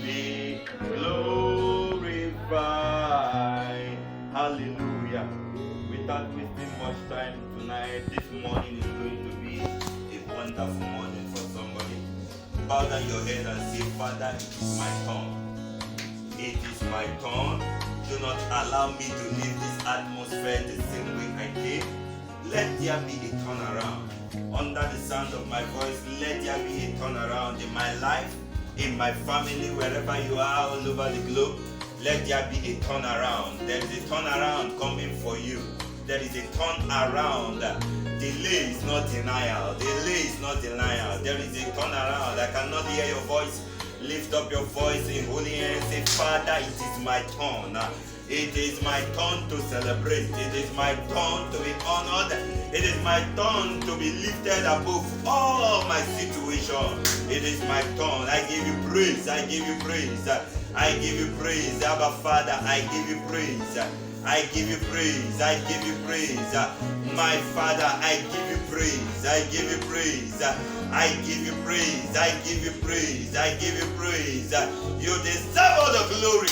Be glorified. Hallelujah. Without wasting much time tonight, this morning is going to be a wonderful morning for somebody. Bow down your head and say, Father, it is my turn. It is my turn. Do not allow me to leave this atmosphere the same way I came. Let there be a turnaround. Under the sound of my voice, let there be a turnaround in my life, in my family, wherever you are all over the globe. Let there be a turnaround. There is a turnaround coming for you. There is a turnaround. Delay is not denial. Delay is not denial. There is a turnaround. I cannot hear your voice. Lift up your voice in holy hands. Say, Father, it is my turn. It is my turn to celebrate. It is my turn to be honored. It is my turn to be lifted above all my situation. It is my turn. I give you praise. I give you praise. I give you praise. Abba Father, I give you praise. I give you praise. I give you praise. My Father, I give you praise. I give you praise. I give you praise. I give you praise. I give you praise. You deserve all the glory.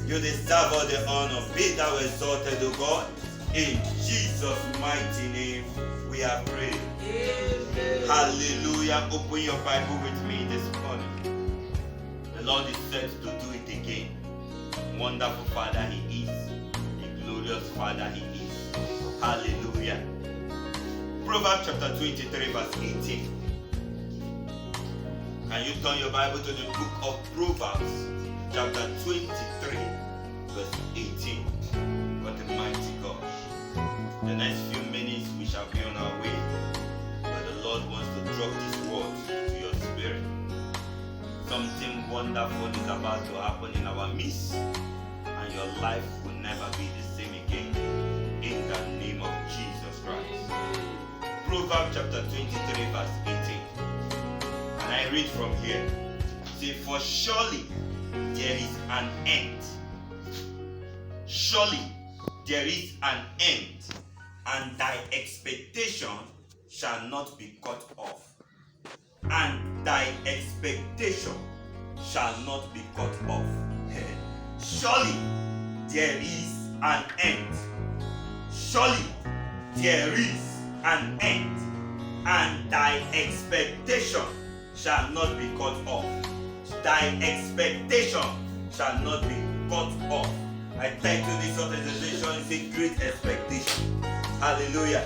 You deserve all the honor. Be thou exalted, O God. In Jesus' mighty name, we have prayed. Amen. Hallelujah. Open your Bible with me this morning. The Lord is set to do it again. Wonderful Father He is. A glorious Father He is. Hallelujah. Proverbs chapter 23 verse 18. Can you turn your Bible to the book of Proverbs chapter 23 verse 18. What a mighty God. The next few minutes we shall be on our way, but the Lord wants to drop these words to your spirit. Something wonderful is about to happen in our midst, and your life will never be the same again, in the name of Jesus Christ. Proverbs chapter 23 verse 18. And I read from here. Say, for surely there is an end. Surely there is an end, and thy expectation shall not be cut off. And thy expectation shall not be cut off. Surely there is an end. Surely there is an end, and thy expectation shall not be cut off. Thy expectation shall not be cut off. I title this organization is a great expectation. Hallelujah.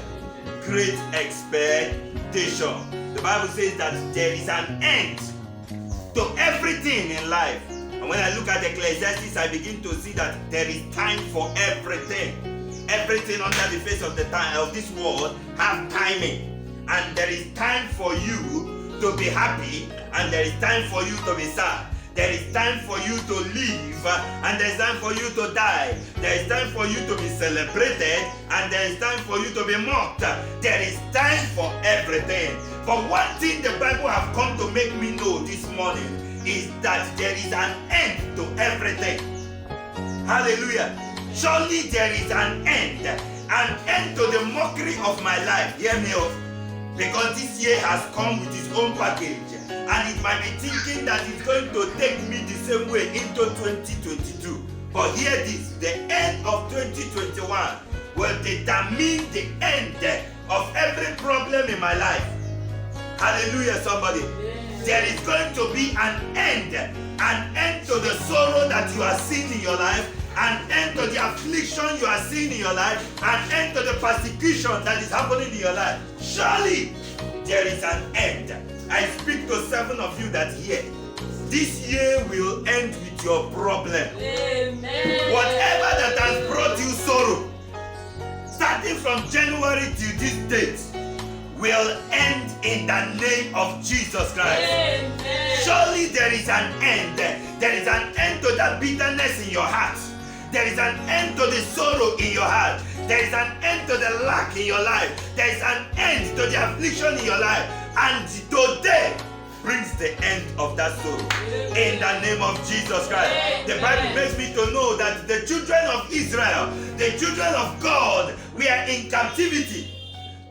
Great expectation. The Bible says that there is an end to everything in life. And when I look at Ecclesiastes, I begin to see that there is time for everything. Everything under the face of the time of this world have timing. And there is time for you to be happy, and there is time for you to be sad. There is time for you to live, and there is time for you to die. There is time for you to be celebrated, and there is time for you to be mocked. There is time for everything. But one thing the Bible have come to make me know this morning is that there is an end to everything. Hallelujah. Surely there is an end to the mockery of my life. Hear me out. Because this year has come with its own package, and it might be thinking that it's going to take me the same way into 2022. But hear this, the end of 2021 will determine the end of every problem in my life. Hallelujah, somebody. There is going to be an end to the sorrow that you are seeing in your life, an end to the affliction you are seeing in your life, an end to the persecution that is happening in your life. Surely there is an end. I speak to 7 of you that hear. This year will end with your problem. Amen. Whatever that has brought you sorrow, starting from January to this date, will end in the name of Jesus Christ. Amen. Surely there is an end. There is an end to that bitterness in your heart. There is an end to the sorrow in your heart. There is an end to the lack in your life. There is an end to the affliction in your life. And today brings the end of that sorrow. In the name of Jesus Christ. The Bible makes me to know that the children of Israel, the children of God, we are in captivity.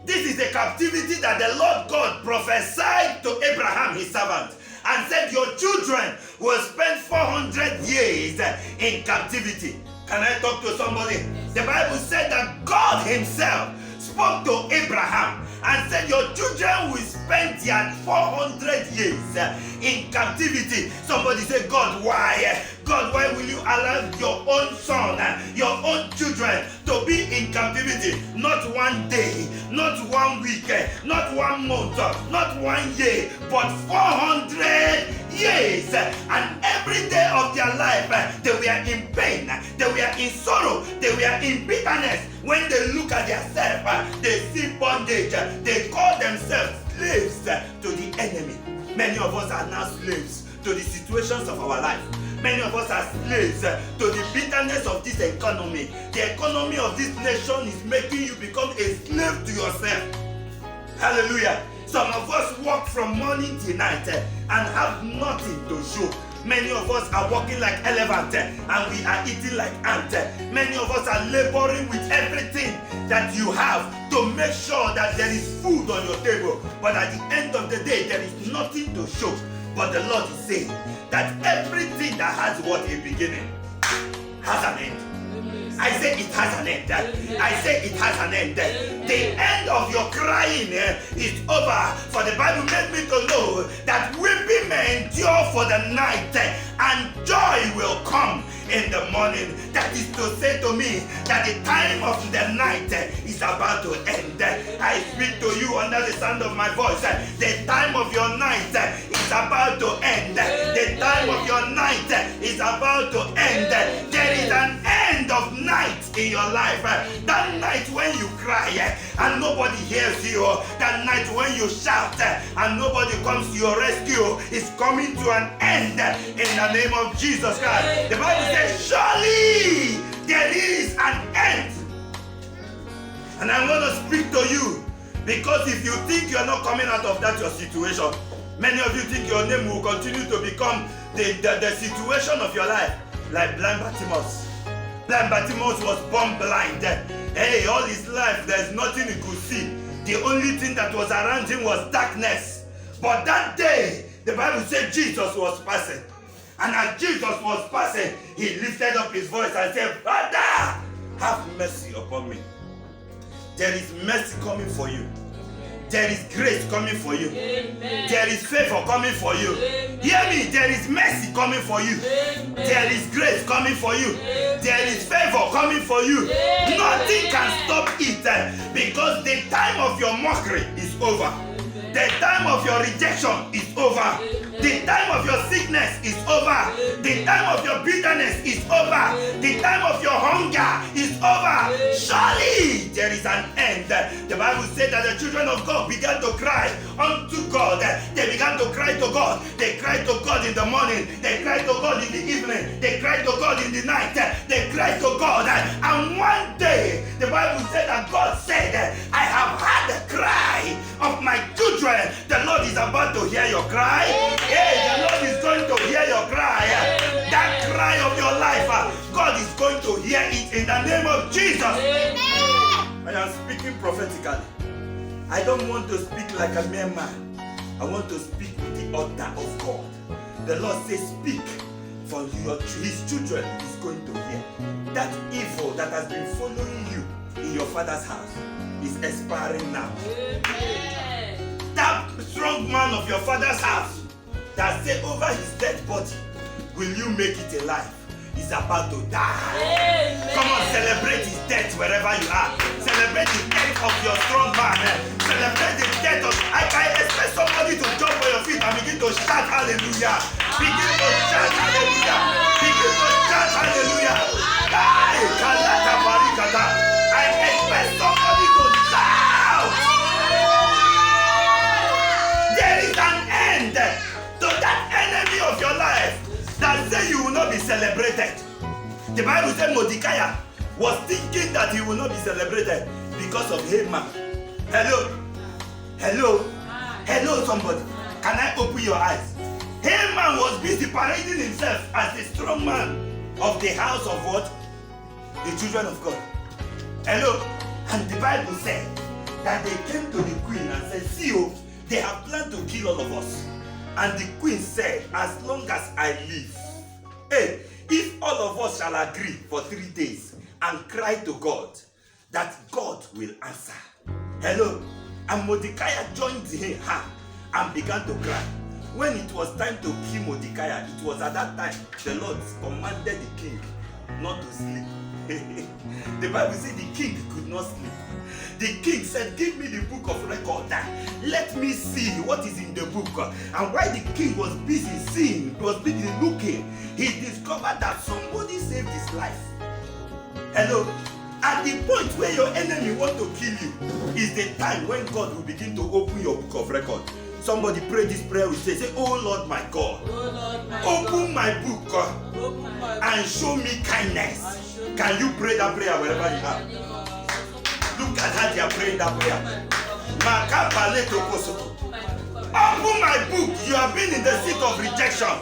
This is a captivity that the Lord God prophesied to Abraham, his servant, and said, your children will spend 400 years in captivity. Can I talk to somebody? The Bible said that God himself spoke to Abraham and said, your children will spend their 400 years in captivity. Somebody say, God, why? God, why will you allow your own son, your own children to be in captivity? Not one day, not 1 week, not 1 month, not 1 year, but 400 years. And every day of their life, they were in pain, they were in sorrow, they were in bitterness. When they look at themselves, they see bondage. They call themselves slaves to the enemy. Many of us are now slaves to the situations of our life. Many of us are slaves to the bitterness of this economy. The economy of this nation is making you become a slave to yourself. Hallelujah. Some of us work from morning till night and have nothing to show. Many of us are walking like elephant and we are eating like ant. Many of us are laboring with everything that you have to make sure that there is food on your table. But at the end of the day, there is nothing to show. But the Lord is saying that everything that has what a beginning has an end. I say it has an end. I say it has an end. The end of your crying is over. For the Bible made me to know that weeping may endure for the night and joy will come in the morning. That is to say to me that the time of the night is about to end. I speak to you under the sound of my voice. The time of your night is about to end. The time of your night is about to end. There is an end of night in your life. That night when you cry and nobody hears you. That night when you shout and nobody comes to your rescue is coming to an end in the name of Jesus Christ. The Bible says, surely there is an end. And I want to speak to you, because if you think you are not coming out of that your situation, many of you think your name will continue to become the situation of your life, like blind Bartimaeus. Blind Bartimaeus was born blind. Hey, all his life there's nothing he could see. The only thing that was around him was darkness. But that day, the Bible said Jesus was passing. And as Jesus was passing, he lifted up his voice and said, Father, have mercy upon me. There is mercy coming for you. There is grace coming for you. Amen. There is favor coming for you. Amen. Hear me, there is mercy coming for you. Amen. There is grace coming for you. Amen. There is favor coming for you. Amen. Nothing can stop it because the time of your mockery is over. Amen. The time of your rejection is over. Amen. The time of your sickness is over. The time of your bitterness is over. The time of your hunger is over. Surely there is an end. The Bible said that the children of God began to cry unto God. They began to cry to God. They cried to God in the morning. They cried to God in the evening. They cried to God in the night. They cried to God. And one day, the Bible said that God said, I have heard the cry of my children. The Lord is about to hear your cry. Hey, the Lord is going to hear your cry. That cry of your life, God is going to hear it in the name of Jesus. I am speaking prophetically. I don't want to speak like a mere man. I want to speak with the order of God. The Lord says, speak, for his children is going to hear. That evil that has been following you in your father's house is expiring now. That strong man of your father's house that said over his dead body, will you make it alive? Is about to die. Amen. Come on, celebrate his death wherever you are. Celebrate the death of your strong man. Celebrate the death of... I expect somebody to jump on your feet and begin to shout hallelujah. Begin to shout hallelujah. Begin to shout hallelujah. I expect somebody to shout. There is an end to that enemy of your life that say you will not be celebrated. The Bible said Mordecai was thinking that he will not be celebrated because of Haman. Hello somebody. Can I open your eyes? Haman was busy parading himself as the strong man of the house of what? The children of God. And the Bible said that they came to the queen and said, see, oh, they have planned to kill all of us. And the queen said, as long as I live, hey, if all of us shall agree for 3 days and cry to God, that God will answer. Hello. And Mordecai joined her and began to cry. When it was time to kill Mordecai, it was at that time the Lord commanded the king not to sleep. The Bible said the king could not sleep. The king said, give me the book of record. Let me see what is in the book. And while the king was busy seeing, was busy looking, he discovered that somebody saved his life. Hello? At the point where your enemy want to kill you is the time when God will begin to open your book of record. Somebody pray this prayer with say, oh Lord my God, open my book and show me kindness. Can you pray that prayer wherever you are? Look at how they are praying that prayer. Open my book. You have been in the seat of rejection.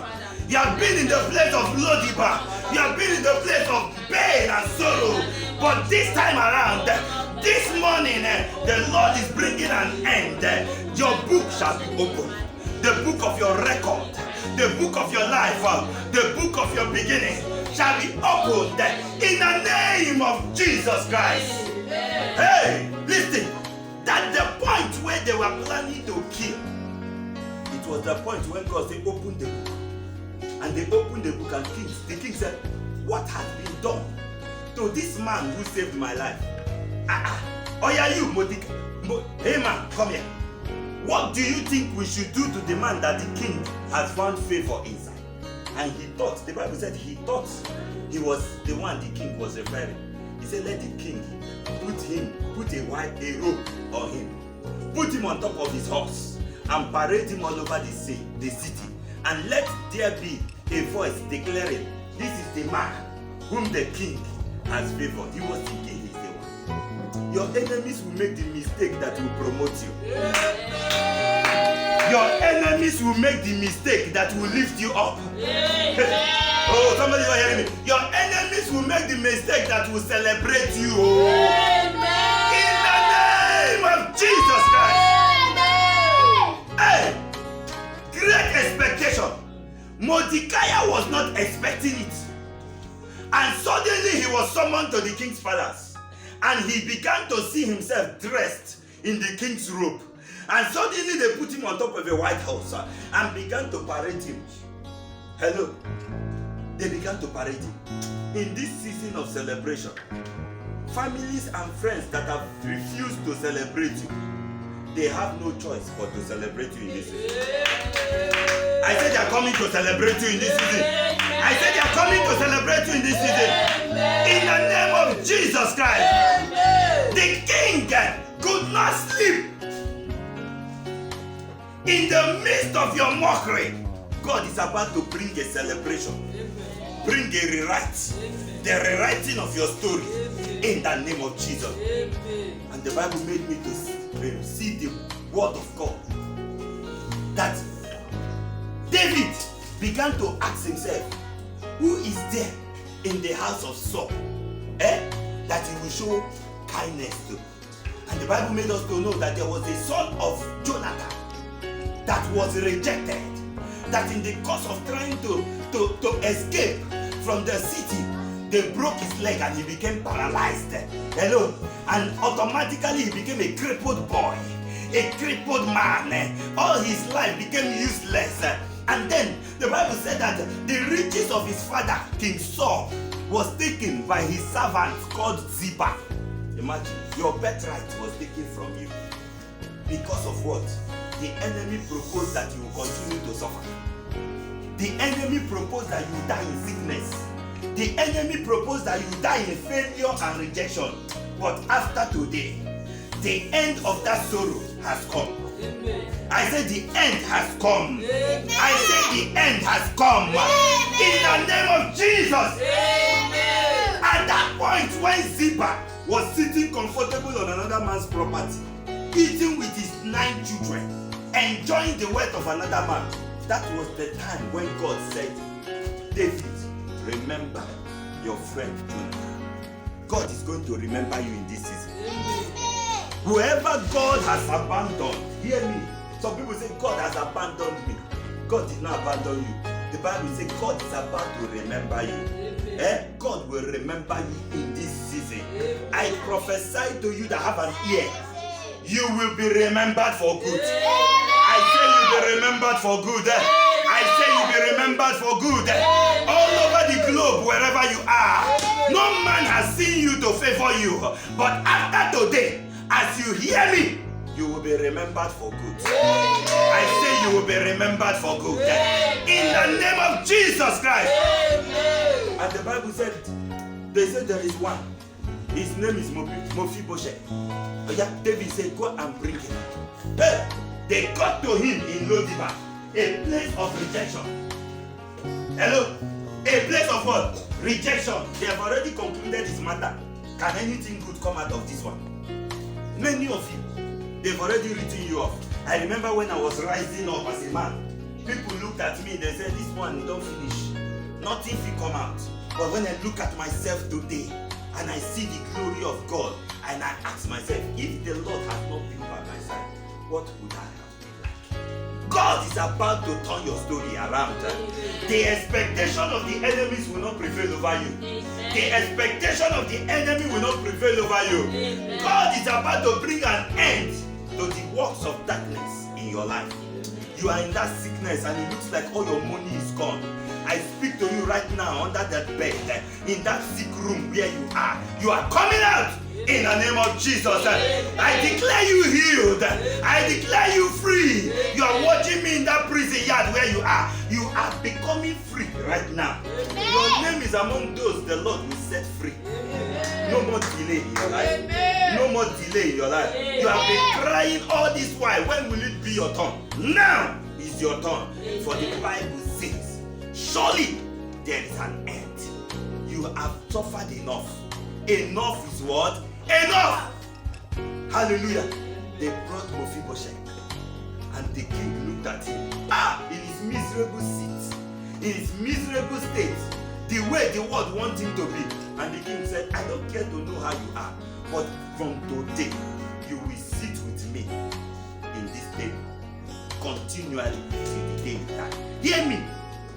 You have been in the place of Lodibar. You have been in the place of pain and sorrow. But this time around, this morning, the Lord is bringing an end. Your book shall be opened. The book of your record, the book of your life, the book of your beginning shall be opened in the name of Jesus Christ. Hey, listen. That's the point where they were planning to kill. It was the point when God said, open the book. And they opened the book and the king said, what has been done to this man who saved my life? Oh yeah, you, Mordecai. Hey man, come here. What do you think we should do to the man that the king has found favor inside? And he thought, the Bible said he thought he was the one the king was referring. He said, let the king put a rope on him, put him on top of his horse, and parade him all over the city, and let there be a voice declaring, this is the man whom the king has favored. He was thinking he's the one. Your enemies will make the mistake that will promote you. Your enemies will make the mistake that will lift you up. Oh, somebody is hearing me. Your enemies will make the mistake that will celebrate you. In the name of Jesus Christ. Hey, great expectation. Mordecai was not expecting it. And suddenly he was summoned to the king's palace. And he began to see himself dressed in the king's robe. And suddenly they put him on top of a white horse and began to parade him. Hello. They began to parade him. In this season of celebration, families and friends that have refused to celebrate you, they have no choice but to celebrate you in this season. I said they are coming to celebrate you in this season. I said they are coming to celebrate you in this season. In the name of Jesus Christ. The king could not sleep. In the midst of your mockery, God is about to bring a celebration. Bring a rewrite. The rewriting of your story. In the name of Jesus. And the Bible made me to see the word of God. That David began to ask himself, who is there in the house of Saul that he will show kindness to? And the Bible made us to know that there was a son of Jonathan that was rejected, that in the course of trying to escape from the city, they broke his leg and he became paralyzed. Hello. And automatically he became a crippled boy, a crippled man. All his life became useless. And then the Bible said that the riches of his father, King Saul, was taken by his servant called Ziba. Imagine, your birthright was taken from you. Because of what? The enemy proposed that you will continue to suffer. The enemy proposed that you will die in sickness. The enemy proposed that you will die in failure and rejection. But after today, the end of that sorrow has come. Amen. I said the end has come. Amen. I said the end has come. Amen. In the name of Jesus. Amen. At that point when Ziba was sitting comfortable on another man's property, eating with his 9 children, enjoying the wealth of another man, that was the time when God said, David, remember your friend Jonathan. God is going to remember you in this season. Whoever God has abandoned, hear me. Some people say God has abandoned me. God did not abandon you. The Bible says God is about to remember you. God will remember you in this season. I prophesy to you that have an ear. You will be remembered for good. I say you'll be remembered for good. I say you'll be remembered for good. All over the globe, wherever you are. No man has seen you to favor you. But after today, as you hear me, you will be remembered for good. I say you will be remembered for good. In the name of Jesus Christ. And the Bible said, they said there is one. His name is Mephibosheth. David said, go and bring him. Hey, they got to him in Lo-debar, a place of rejection. Hello? A place of what? Rejection. They have already concluded this matter. Can anything good come out of this one? Many of you, they've already written you off. I remember when I was rising up as a man, people looked at me, they said, this one, don't finish. Nothing will come out. But when I look at myself today, and I see the glory of God, and I ask myself, if the Lord had not been by my side, what would I have been like? God is about to turn your story around. The expectation of the enemies will not prevail over you. The expectation of the enemy will not prevail over you. God is about to bring an end to the works of darkness in your life. You are in that sickness and it looks like all your money is gone. I speak to you right now under that bed, in that sick room where you are. You are coming out in the name of Jesus. I declare you healed. I declare you free. You are watching me in that prison yard where you are. You are becoming free right now. Your name is among those the Lord will set free. No more delay in your life. No more delay in your life. You have been crying all this while. When will it be your turn? Now is your turn. For the Bible says, surely there is an end. You have suffered enough. Enough is what? Enough! Hallelujah. They brought Mephibosheth, and the king looked at him. In his miserable seat, in his miserable state, the way the world wants him to be. And the king said, I don't care to know how you are, but from today, you will sit with me in this table continually till the day you die. Hear me.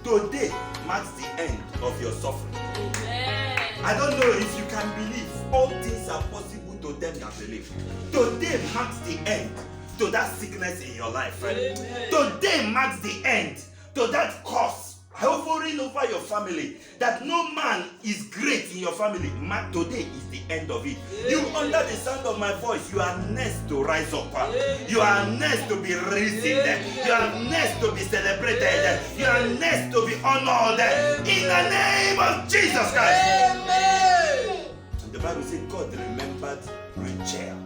Today marks the end of your suffering. Amen. I don't know if you can believe. All things are possible to them that believe. Today marks the end to that sickness in your life. Right? Today marks the end to that curse hovering over your family. That no man is great in your family. Today is the end of it. You under the sound of my voice, you are next to rise up. You are next to be risen. You are next to be celebrated. You are next to be honored. In the name of Jesus Christ. Amen. The Bible says God remembered Rachel.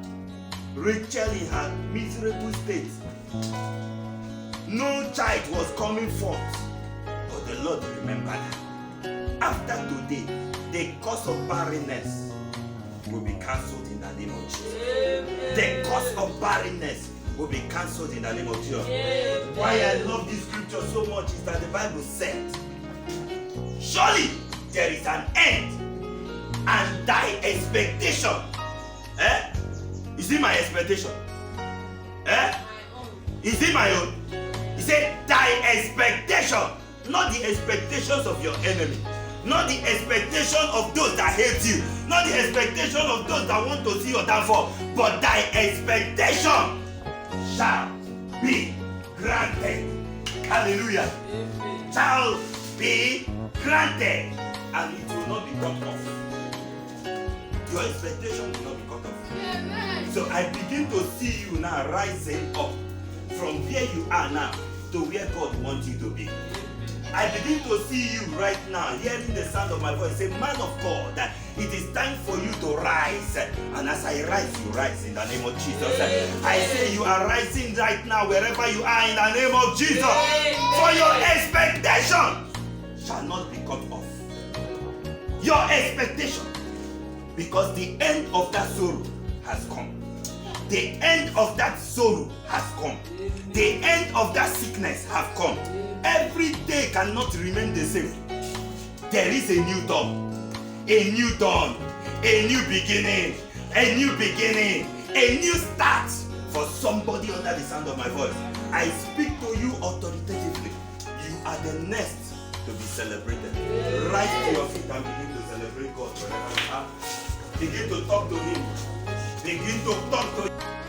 Rachel in her miserable state. No child was coming forth. But the Lord remembered her. After today, the curse of barrenness will be cancelled in the name of Jesus. Amen. The curse of barrenness will be cancelled in the name of Jesus. Amen. Why I love this scripture so much is that the Bible said, surely there is an end, and thy expectation. Is it my expectation? Is it my own? He said, thy expectation. Not the expectations of your enemy. Not the expectation of those that hate you. Not the expectation of those that want to see your downfall. But thy expectation shall be granted. Hallelujah. Shall be granted. And it will not be cut off. Your expectation will not be cut off. So I begin to see you now rising up from where you are now to where God wants you to be. I begin to see you right now, hearing the sound of my voice, say, man of God, it is time for you to rise. And as I rise, you rise in the name of Jesus. I say you are rising right now, wherever you are, in the name of Jesus. For your expectation shall not be cut off. Your expectation. Because the end of that sorrow has come. The end of that sorrow has come. The end of that sickness has come. Every day cannot remain the same. There is a new dawn, a new dawn, a new beginning, a new beginning, a new start for somebody under the sound of my voice. I speak to you authoritatively. You are the next to be celebrated. Rise to your feet and begin to celebrate God wherever you are. Begin to talk to Him. Begin to talk to Him.